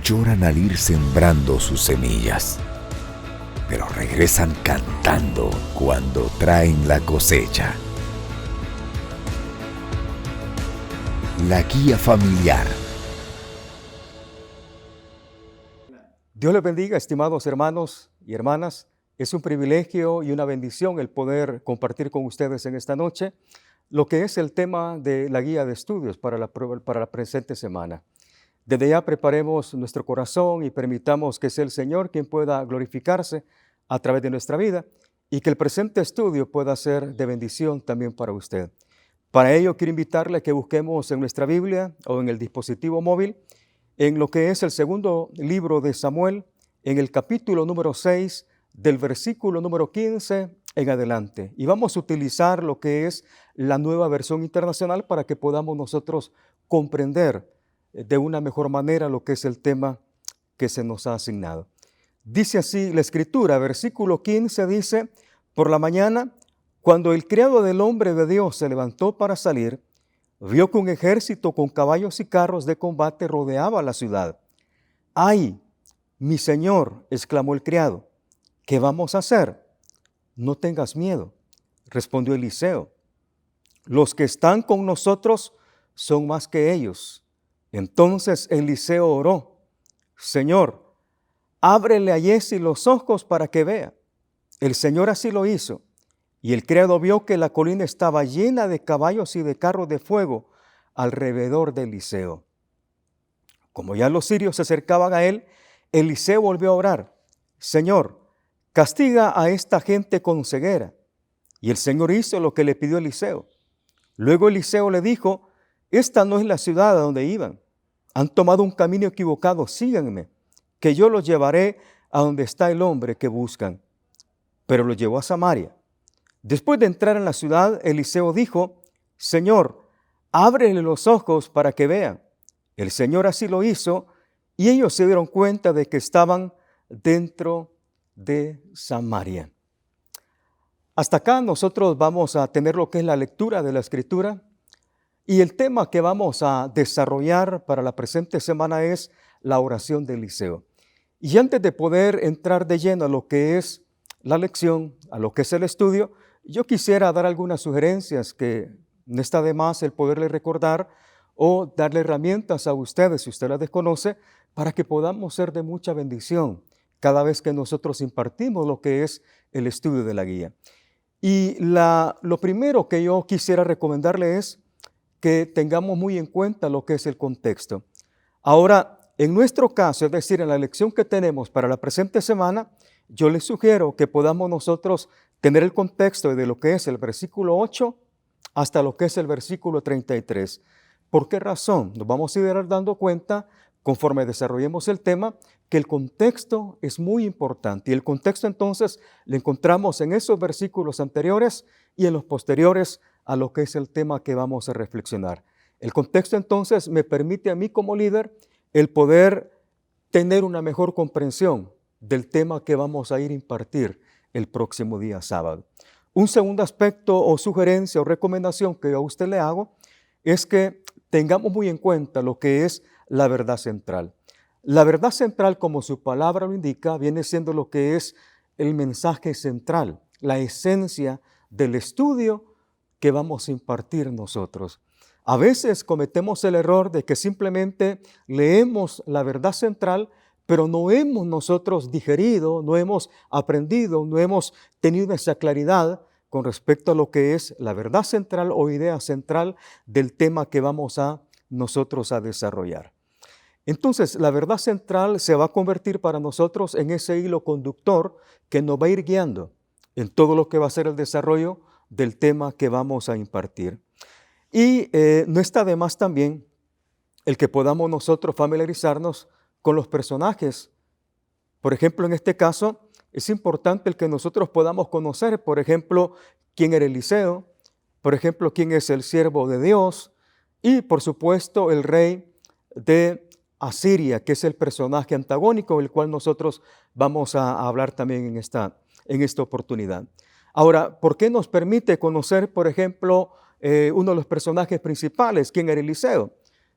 lloran al ir sembrando sus semillas, pero regresan cantando cuando traen la cosecha. La guía familiar. Dios les bendiga, estimados hermanos y hermanas. Es un privilegio y una bendición el poder compartir con ustedes en esta noche lo que es el tema de la guía de estudios para la presente semana. Desde ya preparemos nuestro corazón y permitamos que sea el Señor quien pueda glorificarse a través de nuestra vida y que el presente estudio pueda ser de bendición también para usted. Para ello quiero invitarle a que busquemos en nuestra Biblia o en el dispositivo móvil en lo que es el segundo libro de Samuel, en el capítulo número 6, del versículo número 15 en adelante. Y vamos a utilizar lo que es la Nueva Versión Internacional para que podamos nosotros comprender de una mejor manera lo que es el tema que se nos ha asignado. Dice así la Escritura, versículo 15 dice: por la mañana, cuando el criado del hombre de Dios se levantó para salir, vio que un ejército con caballos y carros de combate rodeaba la ciudad. ¡Ay, mi señor!, exclamó el criado, ¿qué vamos a hacer? No tengas miedo, respondió Eliseo. Los que están con nosotros son más que ellos. Entonces Eliseo oró: Señor, ábrele a Giezi los ojos para que vea. El Señor así lo hizo, y el criado vio que la colina estaba llena de caballos y de carros de fuego alrededor de Eliseo. Como ya los sirios se acercaban a él, Eliseo volvió a orar: Señor, castiga a esta gente con ceguera. Y el Señor hizo lo que le pidió Eliseo. Luego Eliseo le dijo: esta no es la ciudad a donde iban. Han tomado un camino equivocado, síganme, que yo los llevaré a donde está el hombre que buscan. Pero los llevó a Samaria. Después de entrar en la ciudad, Eliseo dijo: Señor, ábrele los ojos para que vean. El Señor así lo hizo, y ellos se dieron cuenta de que estaban dentro de Samaria. Hasta acá nosotros vamos a tener lo que es la lectura de la Escritura, y el tema que vamos a desarrollar para la presente semana es la oración de Eliseo. Y antes de poder entrar de lleno a lo que es la lección, a lo que es el estudio, yo quisiera dar algunas sugerencias que no está de más el poderle recordar o darle herramientas a ustedes, si usted las desconoce, para que podamos ser de mucha bendición cada vez que nosotros impartimos lo que es el estudio de la guía. Y lo primero que yo quisiera recomendarle es que tengamos muy en cuenta lo que es el contexto. Ahora, en nuestro caso, es decir, en la lección que tenemos para la presente semana, yo les sugiero que podamos nosotros tener el contexto de lo que es el versículo 8 hasta lo que es el versículo 33. ¿Por qué razón? Nos vamos a ir dando cuenta, conforme desarrollemos el tema, que el contexto es muy importante. Y el contexto entonces lo encontramos en esos versículos anteriores y en los posteriores a lo que es el tema que vamos a reflexionar. El contexto entonces me permite a mí como líder el poder tener una mejor comprensión del tema que vamos a ir a impartir el próximo día sábado. Un segundo aspecto o sugerencia o recomendación que yo a usted le hago es que tengamos muy en cuenta lo que es la verdad central. La verdad central, como su palabra lo indica, viene siendo lo que es el mensaje central, la esencia del estudio que vamos a impartir nosotros. A veces cometemos el error de que simplemente leemos la verdad central, pero no hemos nosotros digerido, no hemos aprendido, no hemos tenido esa claridad con respecto a lo que es la verdad central o idea central del tema que vamos a nosotros a desarrollar. Entonces, la verdad central se va a convertir para nosotros en ese hilo conductor que nos va a ir guiando en todo lo que va a ser el desarrollo del tema que vamos a impartir. Y no está de más también el que podamos nosotros familiarizarnos con los personajes. Por ejemplo, en este caso, es importante el que nosotros podamos conocer, por ejemplo, quién era Eliseo, por ejemplo, quién es el siervo de Dios y, por supuesto, el rey de Asiria, que es el personaje antagónico, el cual nosotros vamos a hablar también en esta oportunidad. Ahora, ¿por qué nos permite conocer, por ejemplo, uno de los personajes principales, quién era Eliseo?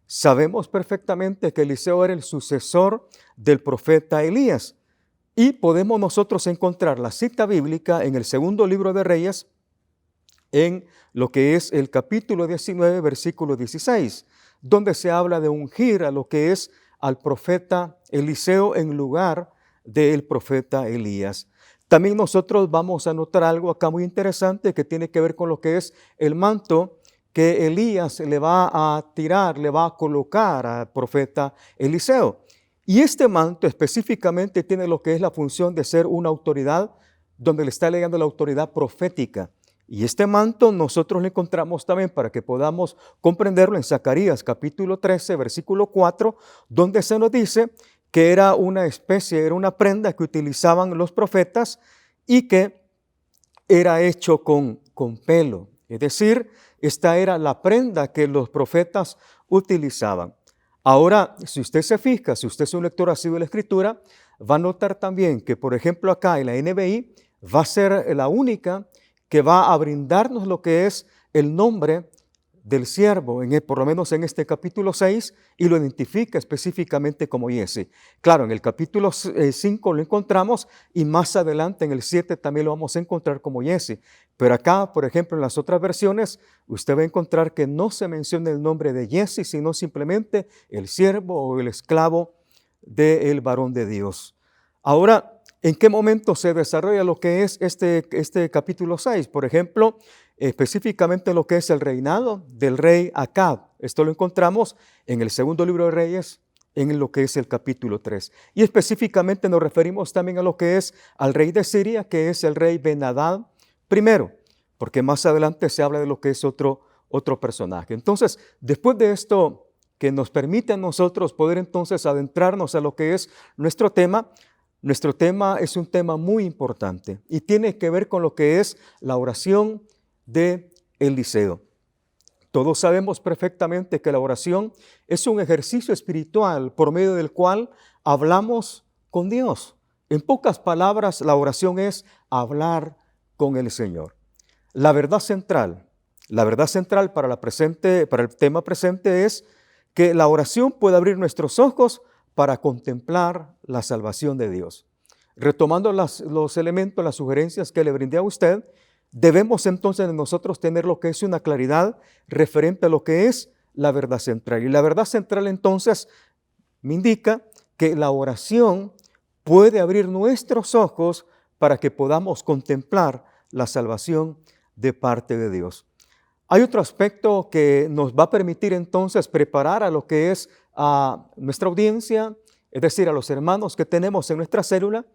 Sabemos perfectamente que Eliseo era el sucesor del profeta Elías. Y podemos nosotros encontrar la cita bíblica en el segundo libro de Reyes, en lo que es el capítulo 19, versículo 16, donde se habla de ungir a lo que es al profeta Eliseo en lugar del profeta Elías. También nosotros vamos a notar algo acá muy interesante que tiene que ver con lo que es el manto que Elías le va a tirar, le va a colocar al profeta Eliseo. Y este manto específicamente tiene lo que es la función de ser una autoridad, donde le está legando la autoridad profética. Y este manto nosotros lo encontramos también para que podamos comprenderlo en Zacarías capítulo 13, versículo 4, donde se nos dice que era una especie, era una prenda que utilizaban los profetas y que era hecho con pelo. Es decir, esta era la prenda que los profetas utilizaban. Ahora, si usted se fija, si usted es un lector asiduo de la Escritura, va a notar también que, por ejemplo, acá en la NBI va a ser la única que va a brindarnos lo que es el nombre del siervo, por lo menos en este capítulo 6, y lo identifica específicamente como Jesse. Claro, en el capítulo 5 lo encontramos y más adelante en el 7 también lo vamos a encontrar como Jesse. Pero acá, por ejemplo, en las otras versiones, usted va a encontrar que no se menciona el nombre de Jesse, sino simplemente el siervo o el esclavo del varón de Dios. Ahora, ¿en qué momento se desarrolla lo que es este capítulo 6? Por ejemplo, específicamente lo que es el reinado del rey Acab. Esto lo encontramos en el segundo libro de Reyes, en lo que es el capítulo 3. Y específicamente nos referimos también a lo que es al rey de Siria, que es el rey Ben-Hadad I, porque más adelante se habla de lo que es otro personaje. Entonces, después de esto que nos permite a nosotros poder entonces adentrarnos a lo que es nuestro tema es un tema muy importante y tiene que ver con lo que es la oración de Eliseo. Todos sabemos perfectamente que la oración es un ejercicio espiritual por medio del cual hablamos con Dios. En pocas palabras, la oración es hablar con el Señor. La verdad central para el tema presente es que la oración puede abrir nuestros ojos para contemplar la salvación de Dios. Retomando los elementos, las sugerencias que le brindé a usted, debemos entonces nosotros tener lo que es una claridad referente a lo que es la verdad central. Y la verdad central entonces me indica que la oración puede abrir nuestros ojos para que podamos contemplar la salvación de parte de Dios. Hay otro aspecto que nos va a permitir entonces preparar a lo que es a nuestra audiencia, es decir, a los hermanos que tenemos en nuestra célula,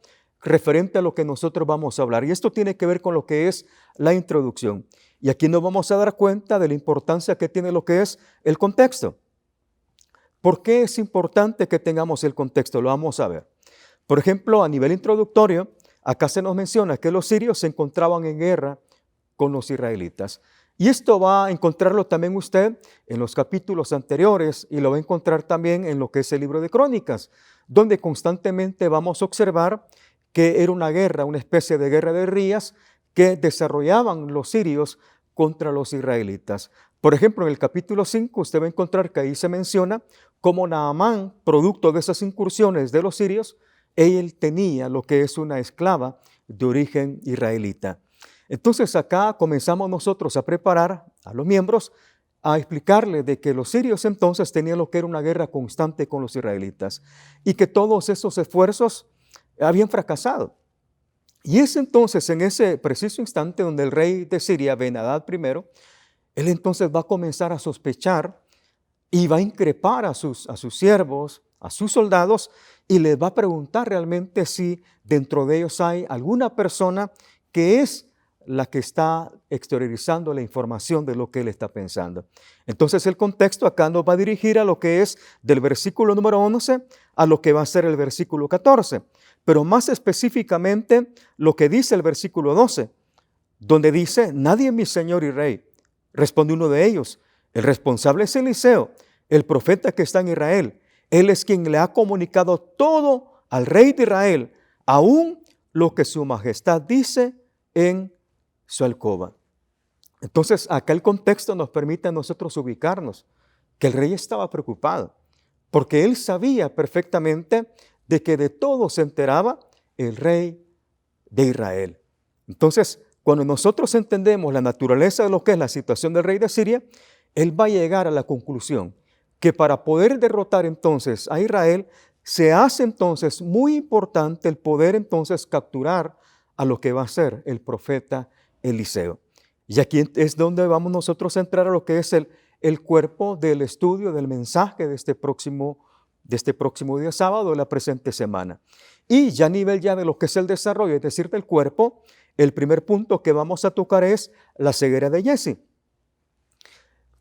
referente a lo que nosotros vamos a hablar. Y esto tiene que ver con lo que es la introducción. Y aquí nos vamos a dar cuenta de la importancia que tiene lo que es el contexto. ¿Por qué es importante que tengamos el contexto? Lo vamos a ver. Por ejemplo, a nivel introductorio, acá se nos menciona que los sirios se encontraban en guerra con los israelitas. Y esto va a encontrarlo también usted en los capítulos anteriores y lo va a encontrar también en lo que es el libro de Crónicas, donde constantemente vamos a observar que era una guerra, una especie de guerra de guerrillas que desarrollaban los sirios contra los israelitas. Por ejemplo, en el capítulo 5 usted va a encontrar que ahí se menciona cómo Naamán, producto de esas incursiones de los sirios, él tenía lo que es una esclava de origen israelita. Entonces acá comenzamos nosotros a preparar a los miembros a explicarles de que los sirios entonces tenían lo que era una guerra constante con los israelitas y que todos esos esfuerzos habían fracasado. Y es entonces en ese preciso instante donde el rey de Siria, Ben-Hadad I, él entonces va a comenzar a sospechar y va a increpar a sus siervos, a sus soldados, y les va a preguntar realmente si dentro de ellos hay alguna persona que es la que está exteriorizando la información de lo que él está pensando. Entonces el contexto acá nos va a dirigir a lo que es del versículo número 11 a lo que va a ser el versículo 14, pero más específicamente lo que dice el versículo 12, donde dice: nadie es mi señor y rey. Responde uno de ellos: el responsable es Eliseo, el profeta que está en Israel. Él es quien le ha comunicado todo al rey de Israel, aún lo que su majestad dice en su alcoba. Entonces, acá el contexto nos permite a nosotros ubicarnos que el rey estaba preocupado, porque él sabía perfectamente de que de todo se enteraba el rey de Israel. Entonces, cuando nosotros entendemos la naturaleza de lo que es la situación del rey de Siria, él va a llegar a la conclusión que para poder derrotar entonces a Israel, se hace entonces muy importante el poder entonces capturar a lo que va a ser el profeta Eliseo. Y aquí es donde vamos nosotros a entrar a lo que es el cuerpo del estudio del mensaje de este próximo día sábado de la presente semana. Y ya a nivel ya de lo que es el desarrollo, es decir, del cuerpo, el primer punto que vamos a tocar es la ceguera de Jesse.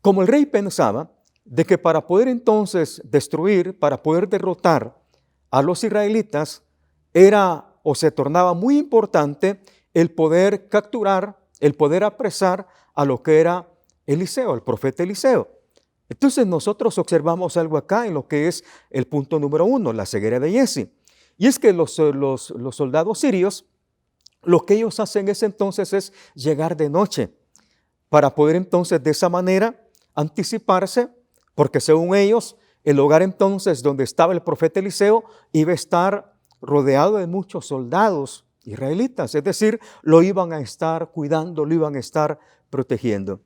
Como el rey pensaba de que para poder entonces destruir, para poder derrotar a los israelitas, era o se tornaba muy importante el poder capturar, el poder apresar a lo que era Eliseo, el profeta Eliseo. Entonces nosotros observamos algo acá en lo que es el punto número 1, la ceguera de Jesse. Y es que los soldados sirios, lo que ellos hacen es llegar de noche para poder entonces de esa manera anticiparse, porque según ellos, el lugar entonces donde estaba el profeta Eliseo iba a estar rodeado de muchos soldados israelitas, es decir, lo iban a estar cuidando, lo iban a estar protegiendo.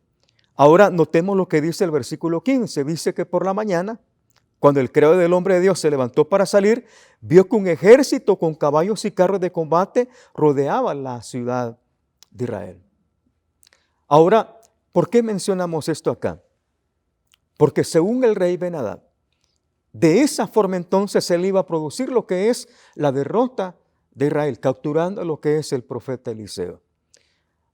Ahora notemos lo que dice el versículo 15, dice que por la mañana, cuando el criado del hombre de Dios se levantó para salir, vio que un ejército con caballos y carros de combate rodeaba la ciudad de Israel. Ahora, ¿por qué mencionamos esto acá? Porque según el rey Ben-Hadad, de esa forma entonces él iba a producir lo que es la derrota de Israel, capturando lo que es el profeta Eliseo.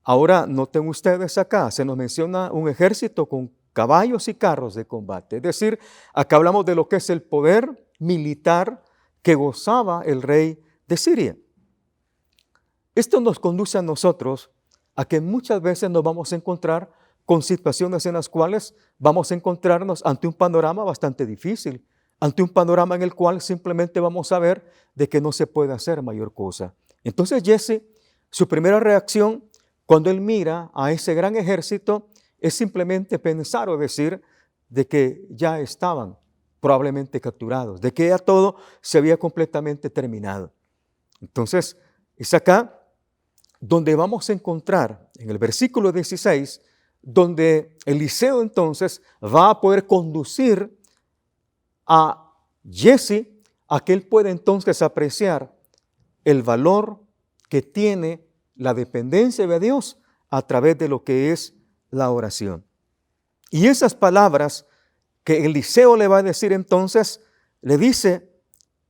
Ahora, noten ustedes acá, se nos menciona un ejército con caballos y carros de combate. Es decir, acá hablamos de lo que es el poder militar que gozaba el rey de Siria. Esto nos conduce a nosotros a que muchas veces nos vamos a encontrar con situaciones en las cuales vamos a encontrarnos ante un panorama bastante difícil, ante un panorama en el cual simplemente vamos a ver de que no se puede hacer mayor cosa. Entonces Jesse, su primera reacción cuando él mira a ese gran ejército es simplemente pensar o decir de que ya estaban probablemente capturados, de que ya todo se había completamente terminado. Entonces, es acá donde vamos a encontrar en el versículo 16, donde Eliseo entonces va a poder conducir a Jesse a que él pueda entonces apreciar el valor que tiene la dependencia de Dios a través de lo que es la oración. Y esas palabras que Eliseo le va a decir entonces, le dice,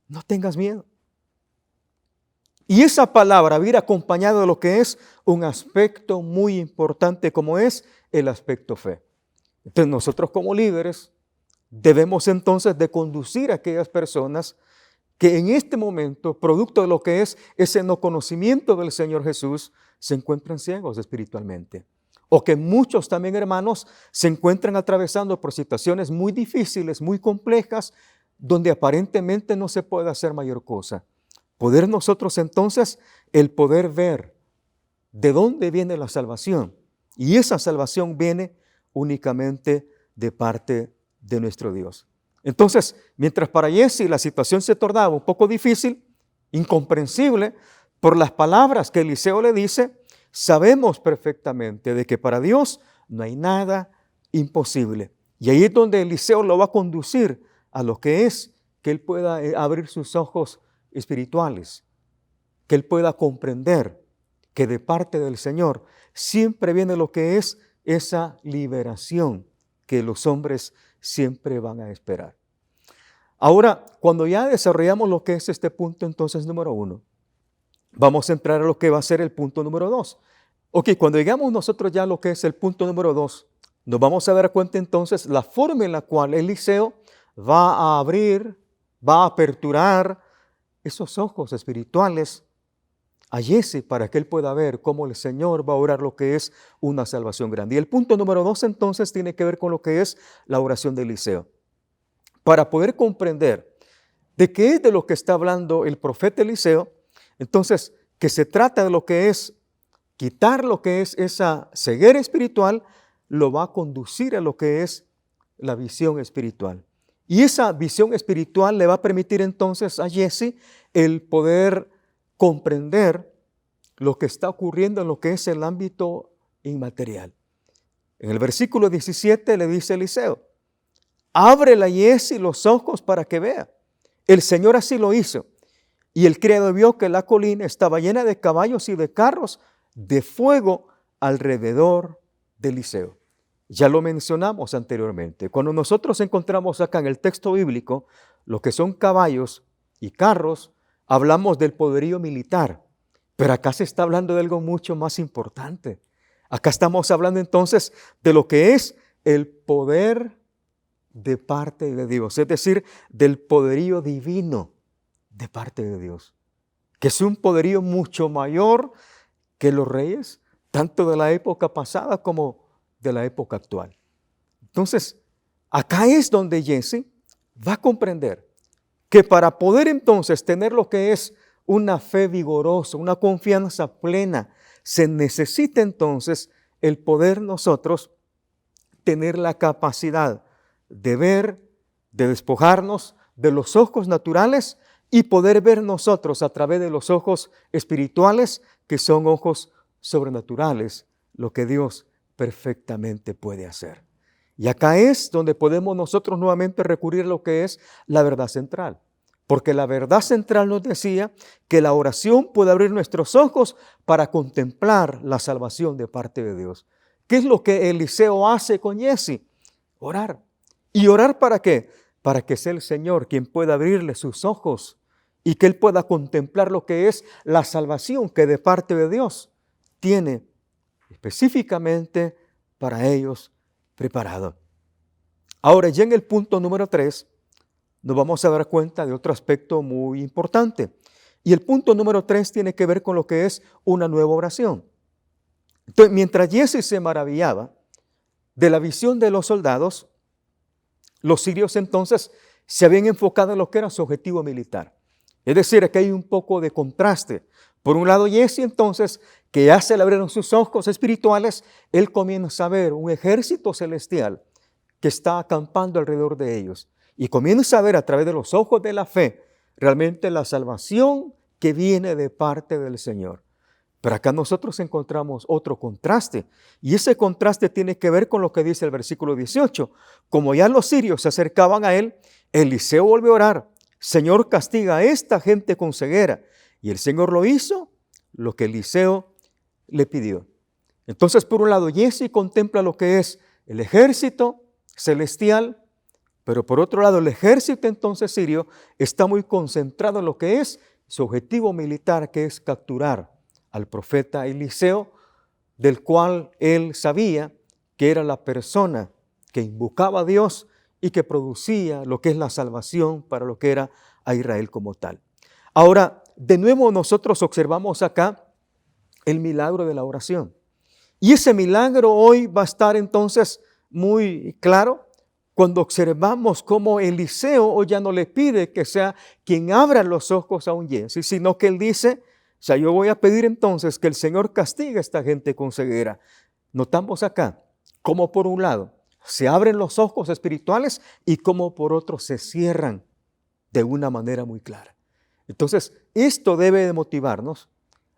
no tengas miedo. Y esa palabra viene acompañada de lo que es un aspecto muy importante como es el aspecto fe. Entonces nosotros como líderes debemos entonces de conducir a aquellas personas que en este momento, producto de lo que es ese no conocimiento del Señor Jesús, se encuentran ciegos espiritualmente. O que muchos también, hermanos, se encuentran atravesando por situaciones muy difíciles, muy complejas, donde aparentemente no se puede hacer mayor cosa. Poder nosotros entonces, el poder ver de dónde viene la salvación. Y esa salvación viene únicamente de parte de nuestro Dios. Entonces, mientras para Jesse la situación se tornaba un poco difícil, incomprensible, por las palabras que Eliseo le dice, sabemos perfectamente de que para Dios no hay nada imposible. Y ahí es donde Eliseo lo va a conducir a lo que es que él pueda abrir sus ojos espirituales, que él pueda comprender que de parte del Señor siempre viene lo que es esa liberación que los hombres siempre van a esperar. Ahora, cuando ya desarrollamos lo que es este punto entonces número 1, vamos a entrar a lo que va a ser el punto número 2. Ok, cuando llegamos nosotros ya a lo que es el punto número 2, nos vamos a dar cuenta entonces la forma en la cual Eliseo va a abrir, va a aperturar esos ojos espirituales a Jesse para que él pueda ver cómo el Señor va a orar lo que es una salvación grande. Y el punto número 2 entonces tiene que ver con lo que es la oración de Eliseo. Para poder comprender de qué es de lo que está hablando el profeta Eliseo, entonces que se trata de lo que es quitar lo que es esa ceguera espiritual, lo va a conducir a lo que es la visión espiritual. Y esa visión espiritual le va a permitir entonces a Jesse el poder comprender lo que está ocurriendo en lo que es el ámbito inmaterial. En el versículo 17 le dice Eliseo, ábrele a Jesse los ojos para que vea. El Señor así lo hizo. Y el criado vio que la colina estaba llena de caballos y de carros de fuego alrededor de Eliseo. Ya lo mencionamos anteriormente. Cuando nosotros encontramos acá en el texto bíblico lo que son caballos y carros, hablamos del poderío militar. Pero acá se está hablando de algo mucho más importante. Acá estamos hablando entonces de lo que es el poder de parte de Dios, es decir, del poderío divino de parte de Dios, que es un poderío mucho mayor que los reyes, tanto de la época pasada como de la época actual. Entonces, acá es donde Jesse va a comprender que para poder entonces tener lo que es una fe vigorosa, una confianza plena, se necesita entonces el poder nosotros tener la capacidad de ver, de despojarnos de los ojos naturales y poder ver nosotros a través de los ojos espirituales, que son ojos sobrenaturales, lo que Dios perfectamente puede hacer. Y acá es donde podemos nosotros nuevamente recurrir a lo que es la verdad central. Porque la verdad central nos decía que la oración puede abrir nuestros ojos para contemplar la salvación de parte de Dios. ¿Qué es lo que Eliseo hace con Jesse? Orar. ¿Y orar para qué? Para que sea el Señor quien pueda abrirle sus ojos y que él pueda contemplar lo que es la salvación que de parte de Dios tiene específicamente para ellos preparado. Ahora, ya en el punto número 3, nos vamos a dar cuenta de otro aspecto muy importante. Y el punto número 3 tiene que ver con lo que es una nueva oración. Entonces, mientras Jesse se maravillaba de la visión de los soldados, los sirios entonces se habían enfocado en lo que era su objetivo militar. Es decir, aquí hay un poco de contraste. Por un lado, Jesse entonces, que ya se le abrieron sus ojos espirituales, él comienza a ver un ejército celestial que está acampando alrededor de ellos. Y comienza a ver a través de los ojos de la fe realmente la salvación que viene de parte del Señor. Pero acá nosotros encontramos otro contraste. Y ese contraste tiene que ver con lo que dice el versículo 18. Como ya los sirios se acercaban a él, Eliseo volvió a orar. Señor, castiga a esta gente con ceguera. Y el Señor lo hizo, lo que Eliseo le pidió. Entonces, por un lado, Jesse contempla lo que es el ejército celestial, pero por otro lado, el ejército entonces sirio está muy concentrado en lo que es su objetivo militar, que es capturar al profeta Eliseo, del cual él sabía que era la persona que invocaba a Dios y que producía lo que es la salvación para lo que era a Israel como tal. Ahora, de nuevo nosotros observamos acá el milagro de la oración. Y ese milagro hoy va a estar entonces muy claro cuando observamos cómo Eliseo hoy ya no le pide que sea quien abra los ojos a un Jesse, sino que él dice, o sea, yo voy a pedir entonces que el Señor castigue a esta gente con ceguera. Notamos acá cómo por un lado se abren los ojos espirituales y cómo por otro se cierran de una manera muy clara. Entonces, esto debe de motivarnos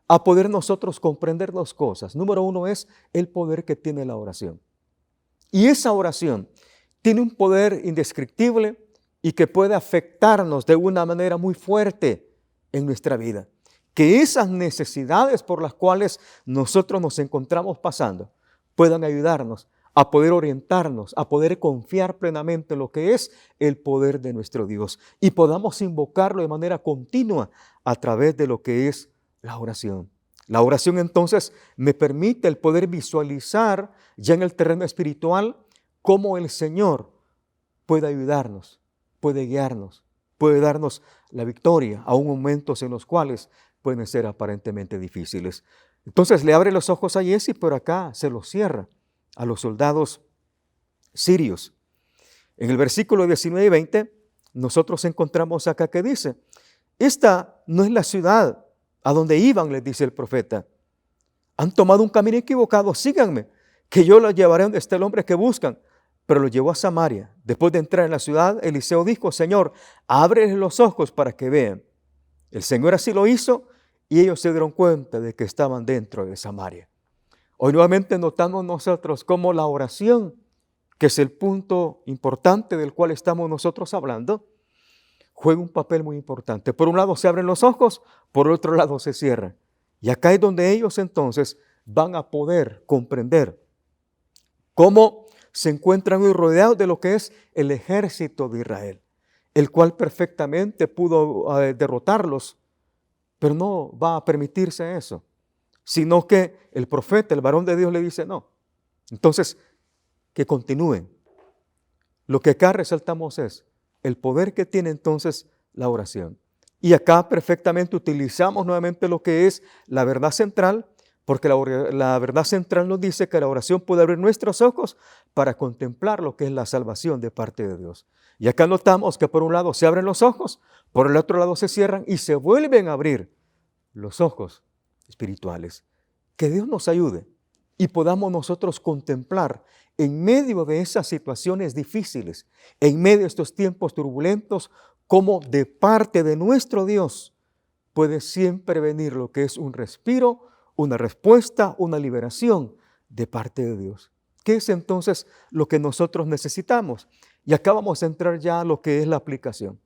a poder nosotros comprender dos cosas. Número uno es el poder que tiene la oración. Y esa oración tiene un poder indescriptible y que puede afectarnos de una manera muy fuerte en nuestra vida. Que esas necesidades por las cuales nosotros nos encontramos pasando puedan ayudarnos a poder orientarnos, a poder confiar plenamente en lo que es el poder de nuestro Dios y podamos invocarlo de manera continua a través de lo que es la oración. La oración entonces me permite el poder visualizar ya en el terreno espiritual cómo el Señor puede ayudarnos, puede guiarnos, puede darnos la victoria, aún momentos en los cuales pueden ser aparentemente difíciles. Entonces le abre los ojos a Jesse, pero acá se los cierra a los soldados sirios. En el versículo 19 y 20, nosotros encontramos acá que dice, esta no es la ciudad a donde iban, les dice el profeta. Han tomado un camino equivocado, síganme, que yo los llevaré donde está el hombre que buscan. pero lo llevó a Samaria. Después de entrar en la ciudad, Eliseo dijo: Señor, ábreles los ojos para que vean. El Señor así lo hizo y ellos se dieron cuenta de que estaban dentro de Samaria. Hoy nuevamente notamos nosotros cómo la oración, que es el punto importante del cual estamos nosotros hablando, juega un papel muy importante. Por un lado se abren los ojos, por otro lado se cierran. Y acá es donde ellos entonces van a poder comprender cómo se encuentran hoy rodeados de lo que es el ejército de Israel, el cual perfectamente pudo derrotarlos, pero no va a permitirse eso, sino que el profeta, el varón de Dios, le dice no. Entonces, que continúen. Lo que acá resaltamos es el poder que tiene entonces la oración. Y acá perfectamente utilizamos nuevamente lo que es la verdad central, porque la verdad central nos dice que la oración puede abrir nuestros ojos para contemplar lo que es la salvación de parte de Dios. Y acá notamos que por un lado se abren los ojos, por el otro lado se cierran y se vuelven a abrir los ojos espirituales. Que Dios nos ayude y podamos nosotros contemplar en medio de esas situaciones difíciles, en medio de estos tiempos turbulentos, cómo de parte de nuestro Dios puede siempre venir lo que es un respiro, una respuesta, una liberación de parte de Dios. ¿Qué es entonces lo que nosotros necesitamos? Y acá vamos a entrar ya a lo que es la aplicación.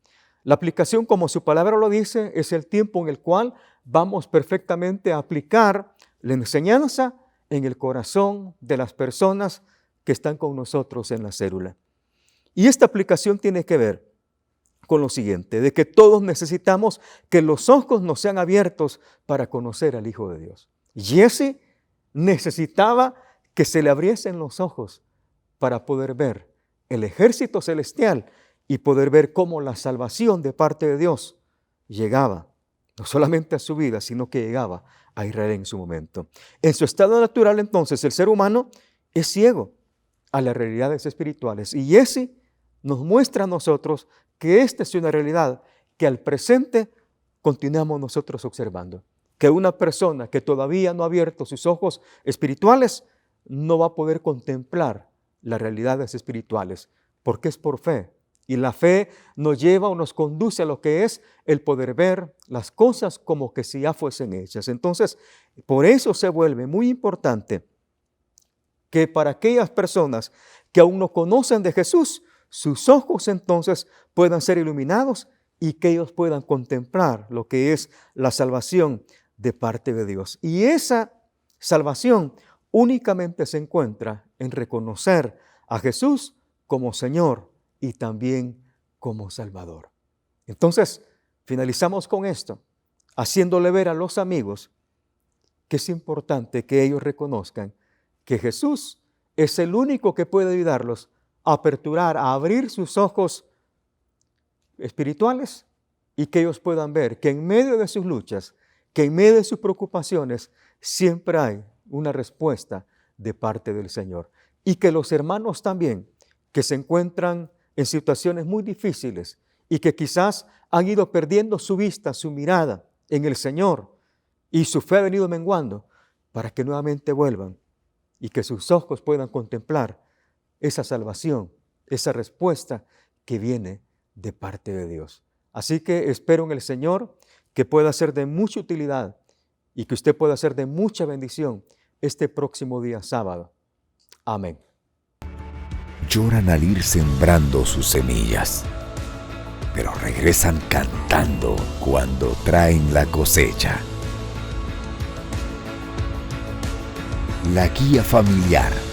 La aplicación, como su palabra lo dice, es el tiempo en el cual vamos perfectamente a aplicar la enseñanza en el corazón de las personas que están con nosotros en la célula. Y esta aplicación tiene que ver con lo siguiente, de que todos necesitamos que los ojos nos sean abiertos para conocer al Hijo de Dios. Jesse necesitaba que se le abriesen los ojos para poder ver el ejército celestial y poder ver cómo la salvación de parte de Dios llegaba, no solamente a su vida, sino que llegaba a Israel en su momento. En su estado natural, entonces, el ser humano es ciego a las realidades espirituales. Y Jesse nos muestra a nosotros que esta es una realidad que al presente continuamos nosotros observando. Que una persona que todavía no ha abierto sus ojos espirituales no va a poder contemplar las realidades espirituales, porque es por fe. Y la fe nos lleva o nos conduce a lo que es el poder ver las cosas como que si ya fuesen hechas. Entonces, por eso se vuelve muy importante que para aquellas personas que aún no conocen de Jesús, sus ojos entonces puedan ser iluminados y que ellos puedan contemplar lo que es la salvación de parte de Dios. Y esa salvación únicamente se encuentra en reconocer a Jesús como Señor y también como Salvador. Entonces, finalizamos con esto, haciéndole ver a los amigos que es importante que ellos reconozcan que Jesús es el único que puede ayudarlos a aperturar, a abrir sus ojos espirituales y que ellos puedan ver que en medio de sus luchas, que en medio de sus preocupaciones, siempre hay una respuesta de parte del Señor. Y que los hermanos también, que se encuentran en situaciones muy difíciles y que quizás han ido perdiendo su vista, su mirada en el Señor y su fe ha venido menguando, para que nuevamente vuelvan y que sus ojos puedan contemplar esa salvación, esa respuesta que viene de parte de Dios. Así que espero en el Señor que pueda ser de mucha utilidad y que usted pueda ser de mucha bendición este próximo día sábado. Amén. Lloran al ir sembrando sus semillas, pero regresan cantando cuando traen la cosecha. La guía familiar.